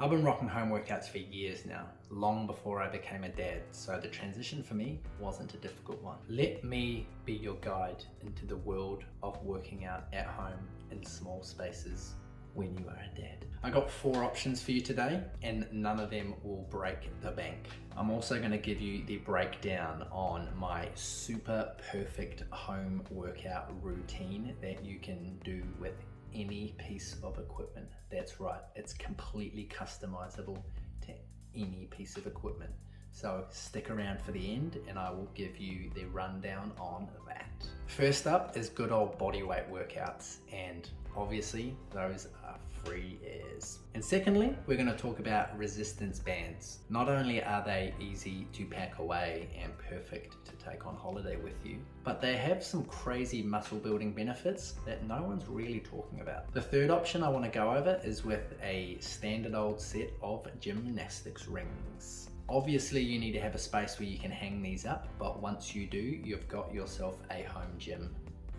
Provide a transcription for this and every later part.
I've been rocking home workouts for years now, long before I became a dad, so the transition for me wasn't a difficult one. Let me be your guide into the world of working out at home in small spaces when you are a dad. I got 4 options for you today, and none of them will break the bank. I'm also going to give you the breakdown on my super perfect home workout routine that you can do with any piece of equipment. That's right, it's completely customizable to any piece of equipment. So stick around for the end and I will give you the rundown on that. First up is good old bodyweight workouts, and obviously those are free as. And secondly, we're going to talk about resistance bands. Not only are they easy to pack away and perfect to take on holiday with you, but they have some crazy muscle building benefits that no one's really talking about. The third option I want to go over is with a standard old set of gymnastics rings. Obviously you need to have a space where you can hang these up, but once you do, you've got yourself a home gym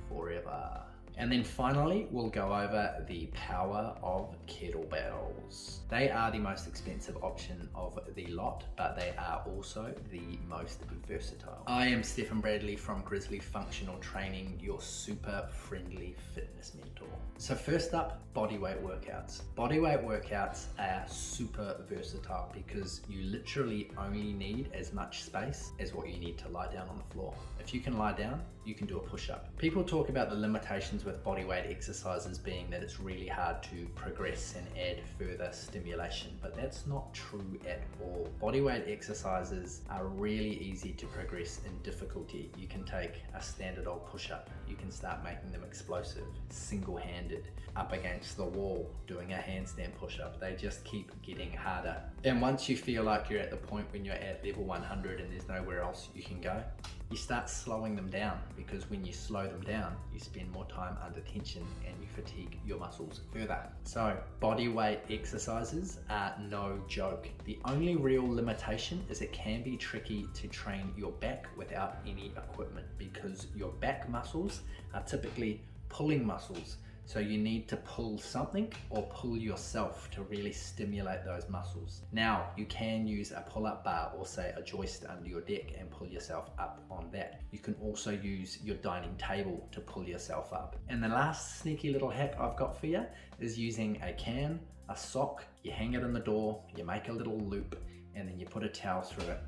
forever. And then finally, we'll go over the power of kettlebells. They are the most expensive option of the lot, but they are also the most versatile. I am Stephen Bradley from Grizzly Functional Training, your super friendly fitness mentor. So first up, bodyweight workouts. Bodyweight workouts are super versatile because you literally only need as much space as what you need to lie down on the floor. If you can lie down, you can do a push-up. People talk about the limitations with bodyweight exercises being that it's really hard to progress and add further stimulation, but that's not true at all. Bodyweight exercises are really easy to progress in difficulty. You can take a standard old push-up, you can start making them explosive, single-handed, up against the wall, doing a handstand push-up. They just keep getting harder. And once you feel like you're at the point when you're at level 100 and there's nowhere else you can go, you start slowing them down, because when you slow them down, you spend more time under tension and you fatigue your muscles further. So body weight exercises are no joke. The only real limitation is it can be tricky to train your back without any equipment, because your back muscles are typically pulling muscles. So you need to pull something or pull yourself to really stimulate those muscles. Now, you can use a pull-up bar or say a joist under your deck and pull yourself up on that. You can also use your dining table to pull yourself up. And the last sneaky little hack I've got for you is using a can, a sock, you hang it in the door, you make a little loop, and then you put a towel through it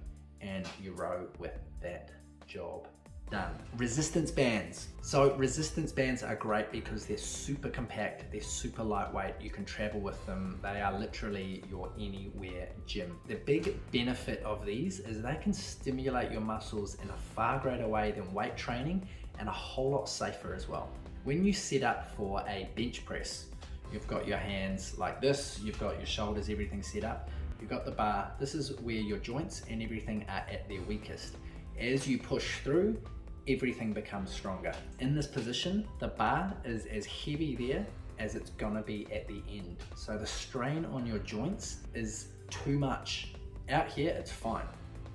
and you row with that job. Done. Resistance bands. So resistance bands are great because they're super compact, they're super lightweight, you can travel with them, they are literally your anywhere gym. The big benefit of these is they can stimulate your muscles in a far greater way than weight training, and a whole lot safer as well. When you set up for a bench press, you've got your hands like this, you've got your shoulders, everything set up, you've got the bar, this is where your joints and everything are at their weakest. As you push through, everything becomes stronger. In this position, the bar is as heavy there as it's gonna be at the end. So the strain on your joints is too much. Out here, it's fine,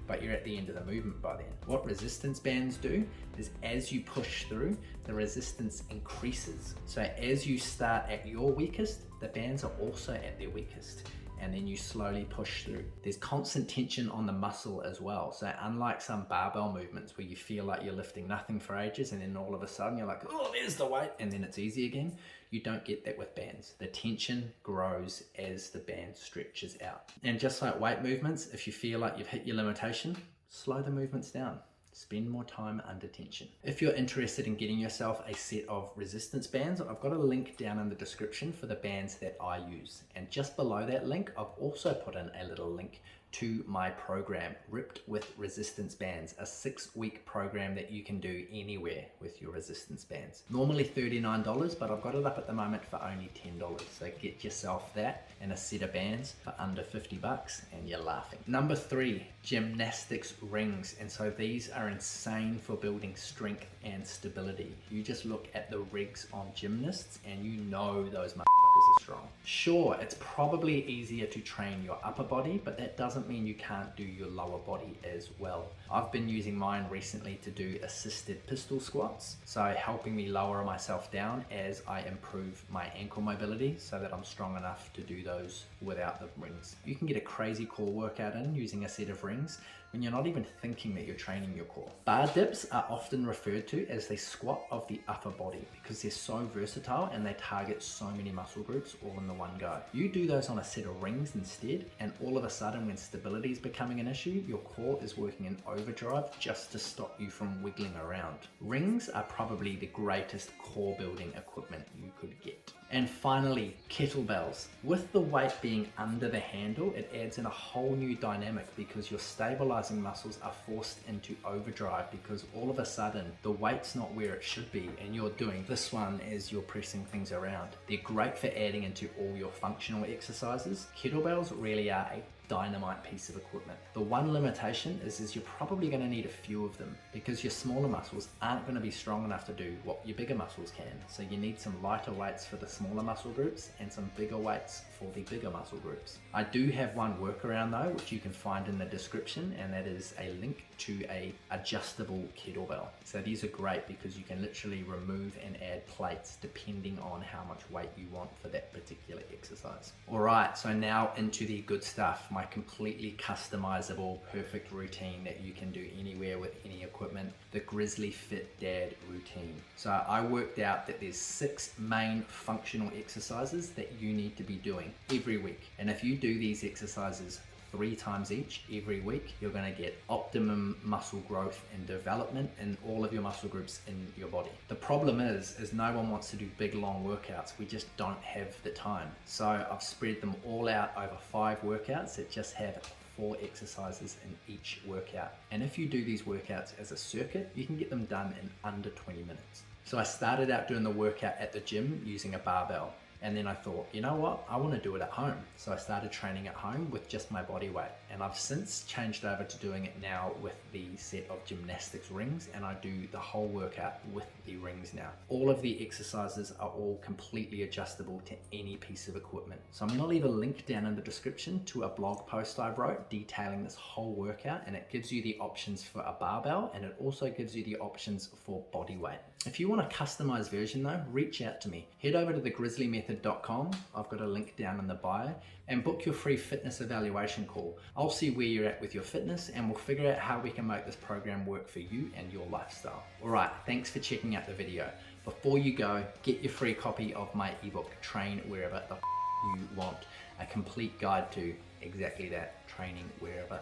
but you're at the end of the movement by then. What resistance bands do is as you push through, the resistance increases. So as you start at your weakest, the bands are also at their weakest, and then you slowly push through. There's constant tension on the muscle as well. So unlike some barbell movements where you feel like you're lifting nothing for ages and then all of a sudden you're like, oh, there's the weight, and then it's easy again, you don't get that with bands. The tension grows as the band stretches out. And just like weight movements, if you feel like you've hit your limitation, slow the movements down. Spend more time under tension. If you're interested in getting yourself a set of resistance bands, I've got a link down in the description for the bands that I use. And just below that link, I've also put in a little link to my program, Ripped with Resistance Bands, a 6-week program that you can do anywhere with your resistance bands. Normally $39, but I've got it up at the moment for only $10. So get yourself that and a set of bands for under 50 bucks and you're laughing. Number 3, gymnastics rings. And so these are insane for building strength and stability. You just look at the rigs on gymnasts and you know those motherfuckers are strong. Sure, it's probably easier to train your upper body, but that doesn't mean you can't do your lower body as well. I've been using mine recently to do assisted pistol squats, so helping me lower myself down as I improve my ankle mobility so that I'm strong enough to do those without the rings. You can get a crazy core workout in using a set of rings when you're not even thinking that you're training your core. Bar dips are often referred to as the squat of the upper body because they're so versatile and they target so many muscle groups all in the one go. You do those on a set of rings instead, and all of a sudden when stability is becoming an issue, your core is working in overdrive just to stop you from wiggling around. Rings are probably the greatest core building equipment you could get. And finally, kettlebells. With the weight being under the handle, it adds in a whole new dynamic because your stabilizing muscles are forced into overdrive because all of a sudden the weight's not where it should be and you're doing this one as you're pressing things around. They're great for adding into all your functional exercises. Kettlebells really are a dynamite piece of equipment. The one limitation is you're probably going to need a few of them because your smaller muscles aren't going to be strong enough to do what your bigger muscles can. So you need some lighter weights for the smaller muscle groups and some bigger weights for the bigger muscle groups. I do have one workaround though, which you can find in the description, and that is a link to a adjustable kettlebell. So these are great because you can literally remove and add plates depending on how much weight you want for that particular exercise. All right, so now into the good stuff. My completely customizable, perfect routine that you can do anywhere with any equipment, the Grizzly Fit Dad routine. So I worked out that there's 6 main functional exercises that you need to be doing every week. And if you do these exercises 3 times each every week, you're going to get optimum muscle growth and development in all of your muscle groups in your body. The problem is no one wants to do big long workouts. We just don't have the time. So I've spread them all out over 5 workouts that just have 4 exercises in each workout. And if you do these workouts as a circuit, you can get them done in under 20 minutes. So I started out doing the workout at the gym using a barbell. And then I thought, you know what, I want to do it at home. So I started training at home with just my body weight. And I've since changed over to doing it now with the set of gymnastics rings, and I do the whole workout with the rings now. All of the exercises are all completely adjustable to any piece of equipment. So I'm going to leave a link down in the description to a blog post I wrote detailing this whole workout, and it gives you the options for a barbell, and it also gives you the options for body weight. If you want a customized version though, reach out to me. Head over to thegrizzlymethod.com. I've got a link down in the bio, and book your free fitness evaluation call. I'll see where you're at with your fitness, and we'll figure out how we can make this program work for you and your lifestyle. All right, thanks for checking out the video. Before you go, get your free copy of my ebook, Train Wherever the You Want. A complete guide to exactly that, training wherever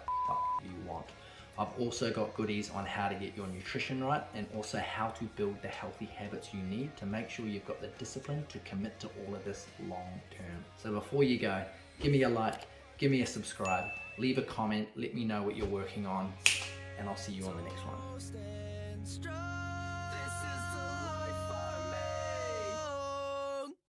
you want. I've also got goodies on how to get your nutrition right, and also how to build the healthy habits you need to make sure you've got the discipline to commit to all of this long term. So before you go, give me a like, give me a subscribe, leave a comment, let me know what you're working on, and I'll see you on the next one.